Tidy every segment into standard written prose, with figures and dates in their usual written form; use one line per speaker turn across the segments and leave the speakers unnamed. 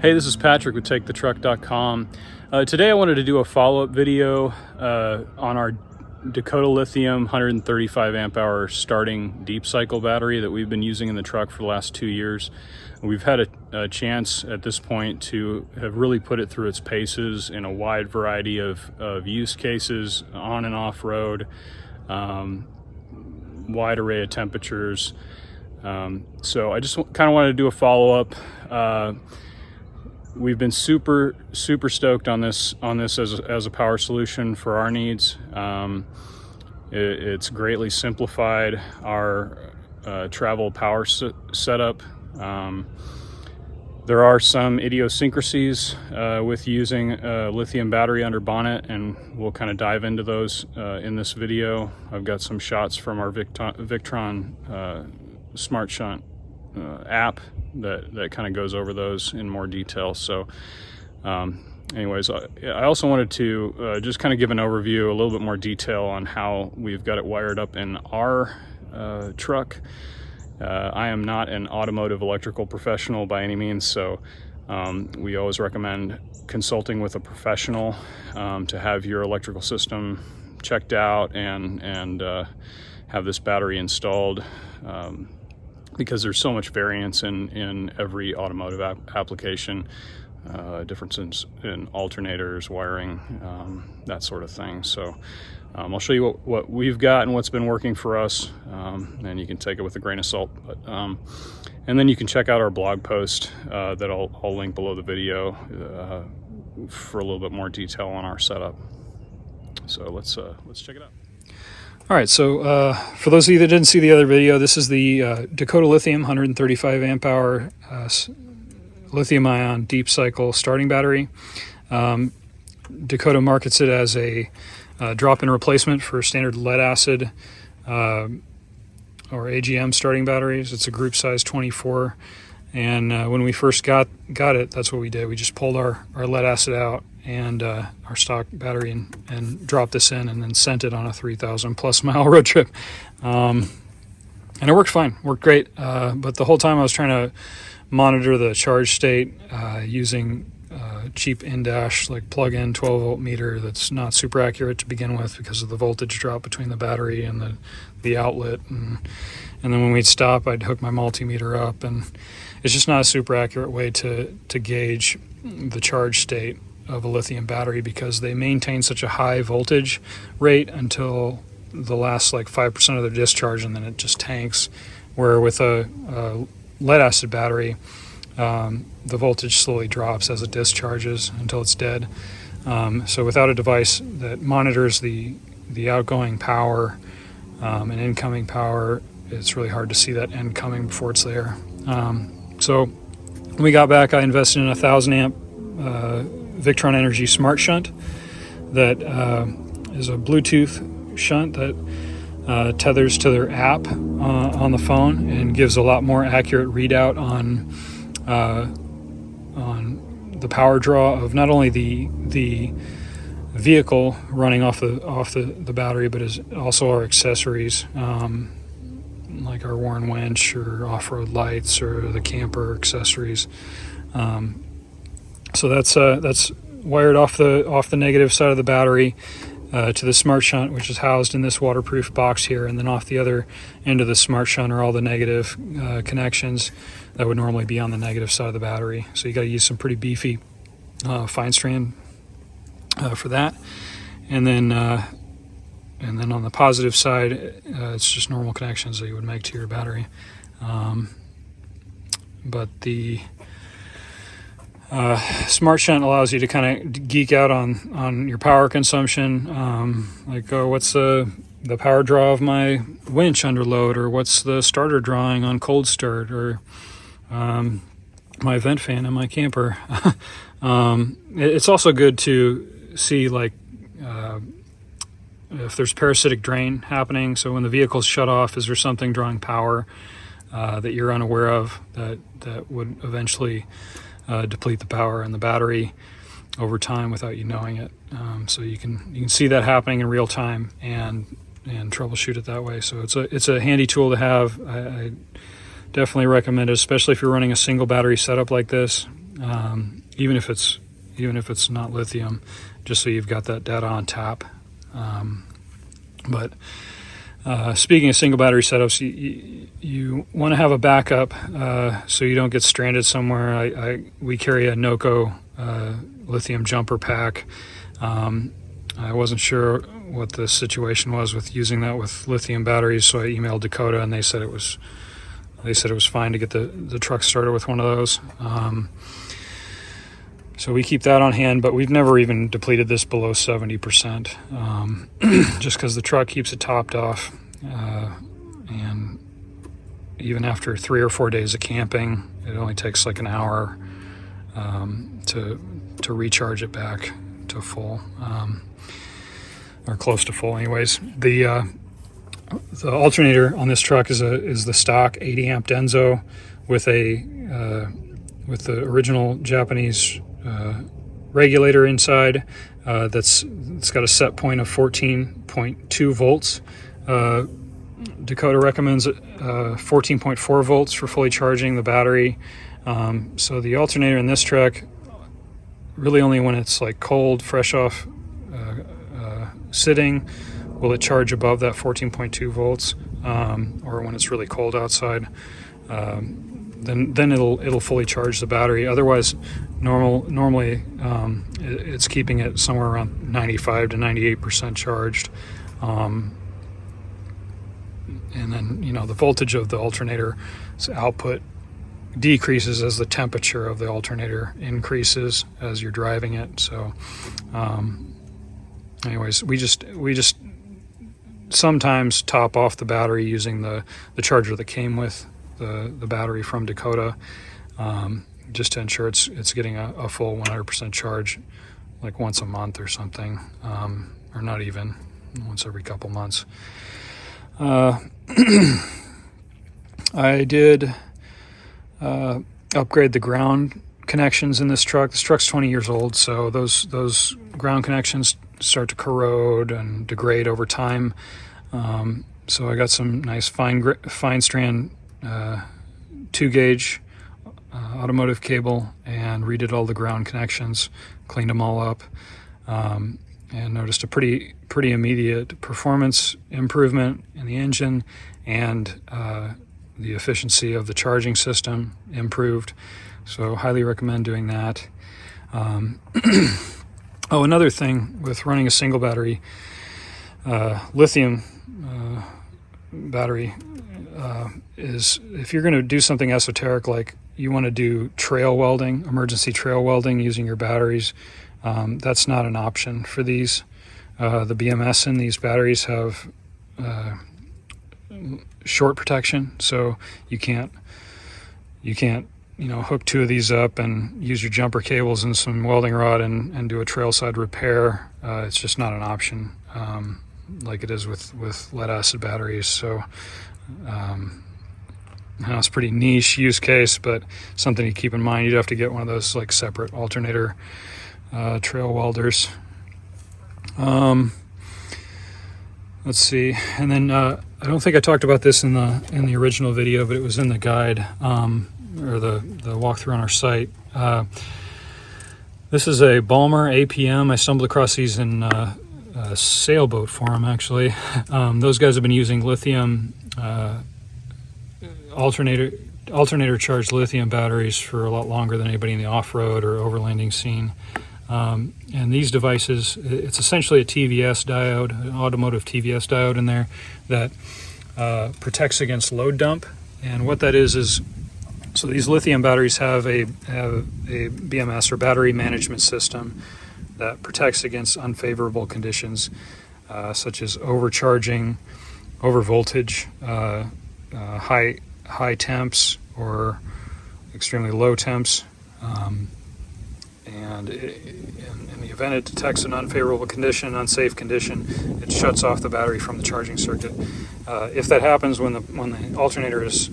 Hey, this is Patrick with TakeTheTruck.com. Today I wanted to do a follow-up video on our Dakota Lithium 135 amp hour starting deep cycle battery that we've been using in the truck for the last 2 years. We've had a chance at this point to have really put it through its paces in a wide variety of use cases, on and off road, wide array of temperatures. So I just kind of wanted to do a follow-up. We've been super stoked on this as a power solution for our needs. It's greatly simplified our travel power setup. There are some idiosyncrasies with using a lithium battery under bonnet, and we'll kind of dive into those in this video. I've got some shots from our Victron Smart Shunt app that kind of goes over those in more detail. So anyways, I also wanted to just kind of give an overview, a little bit more detail on how we've got it wired up in our truck. I am not an automotive electrical professional by any means, so we always recommend consulting with a professional to have your electrical system checked out and have this battery installed, because there's so much variance in every automotive application, differences in alternators, wiring, that sort of thing. So I'll show you what we've got and what's been working for us, and you can take it with a grain of salt. But, and then you can check out our blog post that I'll link below the video for a little bit more detail on our setup. So let's check it out. All right, so for those of you that didn't see the other video, this is the Dakota Lithium 135 amp hour lithium ion deep cycle starting battery. Dakota markets it as a drop-in replacement for standard lead acid or AGM starting batteries. It's a group size 24, and when we first got it, that's what we did. We just pulled our lead acid out and our stock battery and dropped this in, and then sent it on a 3,000 plus mile road trip, and it worked fine, worked great. But the whole time I was trying to monitor the charge state using cheap in-dash, like plug-in 12-volt meter that's not super accurate to begin with because of the voltage drop between the battery and the outlet, and then when we'd stop, I'd hook my multimeter up, and it's just not a super accurate way to gauge the charge state of a lithium battery, because they maintain such a high voltage rate until the last like 5% of their discharge, and then it just tanks. Where with a lead acid battery, the voltage slowly drops as it discharges until it's dead. So without a device that monitors the outgoing power and incoming power, it's really hard to see that incoming before it's there. So when we got back, I invested in a 1,000 amp Victron Energy Smart Shunt that is a Bluetooth shunt that tethers to their app on the phone and gives a lot more accurate readout on the power draw of not only the vehicle running off the battery, but is also our accessories, like our Warren winch or off-road lights or the camper accessories. So that's wired off the negative side of the battery to the Smart Shunt, which is housed in this waterproof box here, and then off the other end of the Smart Shunt are all the negative connections that would normally be on the negative side of the battery. So you got to use some pretty beefy fine strand for that, and then on the positive side, it's just normal connections that you would make to your battery. But the Smart Shunt allows you to kind of geek out on your power consumption, like what's the power draw of my winch under load, or what's the starter drawing on cold start, or my vent fan in my camper. It's also good to see like if there's parasitic drain happening. So when the vehicle's shut off, is there something drawing power that you're unaware of that would eventually deplete the power in the battery over time without you knowing it. So you can see that happening in real time and troubleshoot it that way. So it's a handy tool to have. I definitely recommend it, especially if you're running a single battery setup like this. even if it's not lithium, just so you've got that data on tap. But speaking of single battery setups, you want to have a backup so you don't get stranded somewhere. We carry a NOCO lithium jumper pack. I wasn't sure what the situation was with using that with lithium batteries, so I emailed Dakota, and they said it was fine to get the truck started with one of those. So we keep that on hand, but we've never even depleted this below 70%, just because the truck keeps it topped off. And even after 3 or 4 days of camping, it only takes like an hour to recharge it back to full, or close to full anyways. The alternator on this truck is the stock 80 amp Denso with the original Japanese regulator inside. It's got a set point of 14.2 volts. Dakota recommends 14.4 volts for fully charging the battery. So the alternator in this truck, really only when it's like cold, fresh off sitting, will it charge above that 14.2 volts, or when it's really cold outside. Then it'll fully charge the battery. Otherwise, normally it's keeping it somewhere around 95 to 98% charged. And then, the voltage of the alternator's output decreases as the temperature of the alternator increases as you're driving it. So anyways, we just sometimes top off the battery using the charger that came with the battery from Dakota, just to ensure it's getting a full 100% charge, like once a month or something, or not even once every couple months. I did upgrade the ground connections in this truck. This truck's 20 years old, so those ground connections start to corrode and degrade over time. So I got some nice fine strand 2-gauge automotive cable and redid all the ground connections, cleaned them all up, and noticed a pretty immediate performance improvement in the engine, and the efficiency of the charging system improved. So highly recommend doing that. Another thing with running a single battery, lithium battery, is if you're going to do something esoteric, like you want to do trail welding, emergency trail welding using your batteries, that's not an option for these. The BMS in these batteries have short protection, so you can't hook 2 of these up and use your jumper cables and some welding rod and do a trail side repair. It's just not an option, like it is with lead acid batteries. So it's a pretty niche use case, but something to keep in mind. You'd have to get one of those like separate alternator trail welders. Let's see, and then I don't think I talked about this in the original video, but it was in the guide, or the walkthrough on our site. This is a Balmer APM. I stumbled across these in a sailboat forum, actually. Those guys have been using lithium alternator charged lithium batteries for a lot longer than anybody in the off-road or overlanding scene. And these devices, it's essentially a TVS diode, an automotive TVS diode in there that protects against load dump. And what that is so these lithium batteries have a BMS, or battery management system, that protects against unfavorable conditions, such as overcharging, overvoltage, high temps, or extremely low temps. And in the event it detects an unfavorable condition, unsafe condition, it shuts off the battery from the charging circuit. If that happens when the alternator is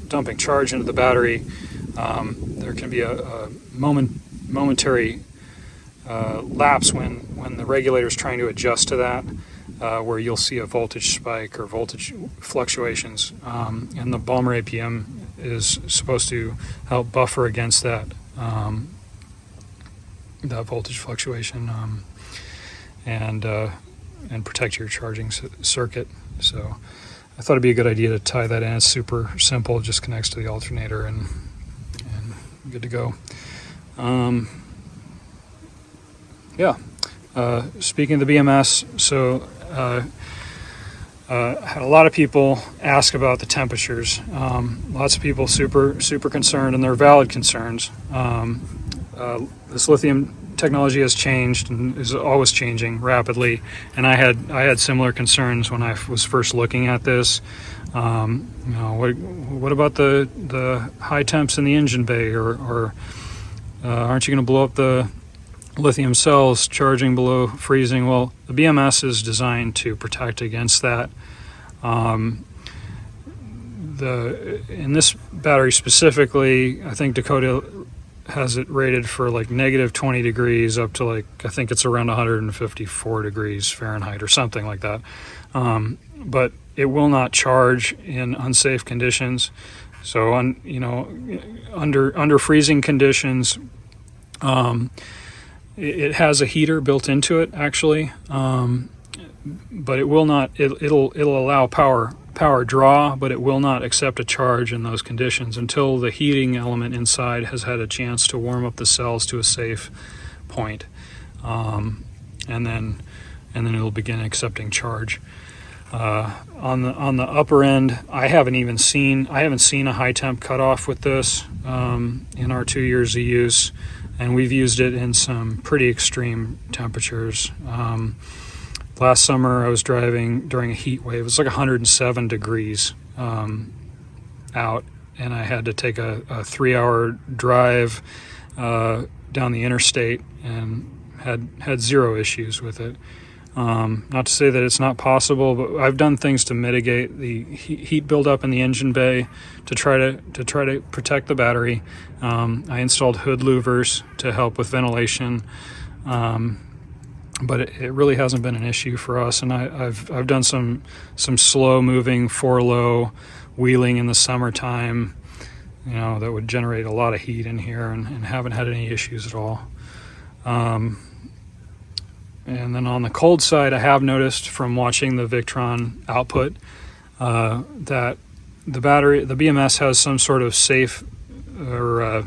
dumping charge into the battery, there can be a momentary lapse when the regulator is trying to adjust to that, where you'll see a voltage spike or voltage fluctuations, and the Balmer APM is supposed to help buffer against that that voltage fluctuation, and protect your charging circuit. So I thought it'd be a good idea to tie that in. It's super simple, it just connects to the alternator and good to go. Speaking of the BMS, so had a lot of people ask about the temperatures. Lots of people super concerned, and they're valid concerns. This lithium technology has changed and is always changing rapidly, and I had similar concerns when I was first looking at this. What about the high temps in the engine bay, or aren't you going to blow up the lithium cells charging below freezing? Well, the BMS is designed to protect against that. In this battery specifically, I think Dakota has it rated for like negative 20 degrees up to I think it's around 154 degrees Fahrenheit or something like that. But it will not charge in unsafe conditions. So under freezing conditions, it has a heater built into it actually, but it will not. It'll allow power draw, but it will not accept a charge in those conditions until the heating element inside has had a chance to warm up the cells to a safe point, and then it'll begin accepting charge. On the upper end, I haven't seen a high temp cutoff with this in our 2 years of use, and we've used it in some pretty extreme temperatures. Last summer I was driving during a heat wave. It was like 107 degrees out, and I had to take a 3-hour drive down the interstate and had zero issues with it. Not to say that it's not possible, but I've done things to mitigate the heat buildup in the engine bay to try to protect the battery. I installed hood louvers to help with ventilation, but it really hasn't been an issue for us. And I've done some slow moving 4-low wheeling in the summertime, that would generate a lot of heat in here, and haven't had any issues at all. And then on the cold side, I have noticed from watching the Victron output that the BMS has some sort of safe or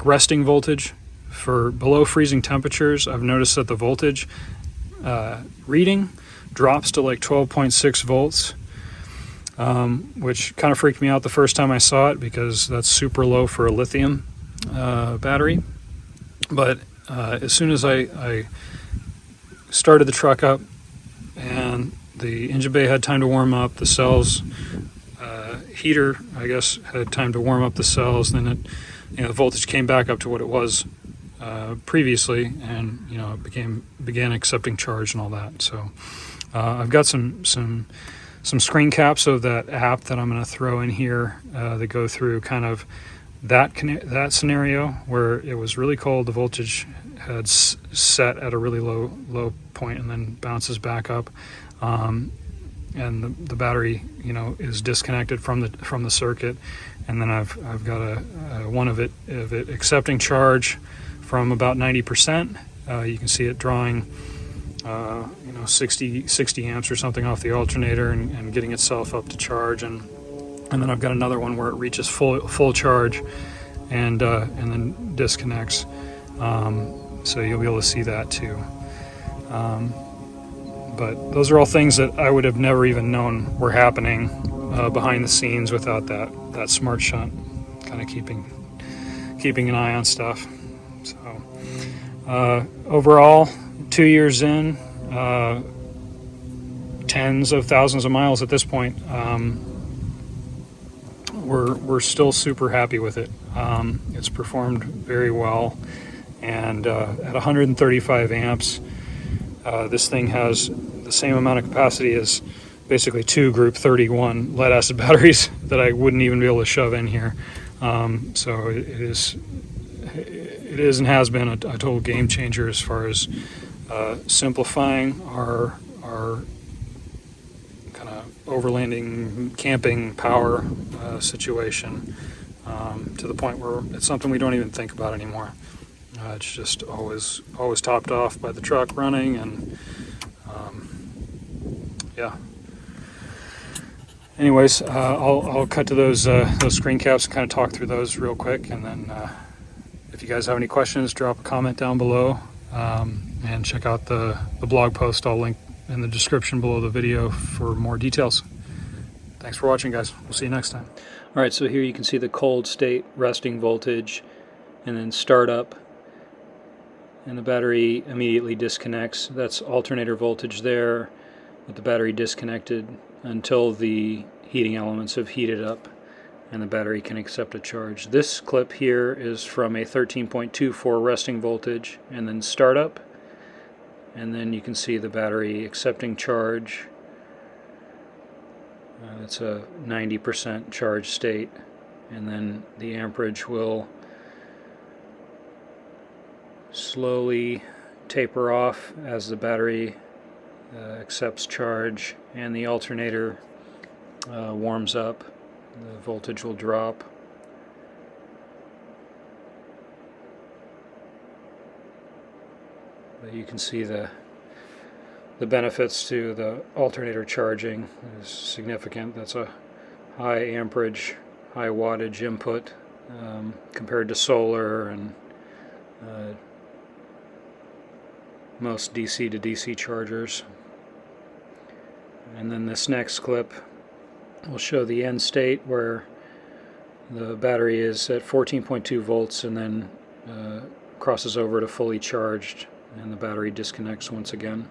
resting voltage for below freezing temperatures. I've noticed that the voltage reading drops to 12.6 volts, which kind of freaked me out the first time I saw it, because that's super low for a lithium battery. But as soon as I started the truck up and the engine bay had time to warm up, the cells heater, I guess, had time to warm up the cells, then the voltage came back up to what it was previously, and it began accepting charge and all that. So I've got some screen caps of that app that I'm going to throw in here that go through kind of that scenario where it was really cold, the voltage had set at a really low point and then bounces back up, and the battery is disconnected from the circuit, and then I've got a one of it accepting charge from about 90%. You can see it drawing 60 amps or something off the alternator and getting itself up to charge, and then I've got another one where it reaches full charge and then disconnects. So you'll be able to see that too. But those are all things that I would have never even known were happening behind the scenes without that smart shunt kind of keeping an eye on stuff. So overall, 2 years in, tens of thousands of miles at this point, we're still super happy with it. It's performed very well, and at 135 amps, this thing has the same amount of capacity as basically 2 Group 31 lead acid batteries that I wouldn't even be able to shove in here. So it is and has been a total game changer as far as simplifying our kind of overlanding camping power situation. to the point where it's something we don't even think about anymore. It's just always topped off by the truck running, and yeah. Anyways, I'll cut to those screen caps and kind of talk through those real quick, and then if you guys have any questions, drop a comment down below, and check out the blog post. I'll link in the description below the video for more details. Thanks for watching, guys. We'll see you next time. All right, so here you can see the cold state resting voltage, and then startup, and the battery immediately disconnects. That's alternator voltage there, with the battery disconnected until the heating elements have heated up and the battery can accept a charge. This clip here is from a 13.24 resting voltage, and then startup, and then you can see the battery accepting charge. It's a 90% charge state, and then the amperage will slowly taper off as the battery accepts charge and the alternator warms up. The voltage will drop. But you can see the benefits to the alternator charging is significant. That's a high amperage, high wattage input compared to solar and most DC to DC chargers. And then this next clip will show the end state where the battery is at 14.2 volts and then crosses over to fully charged, and the battery disconnects once again.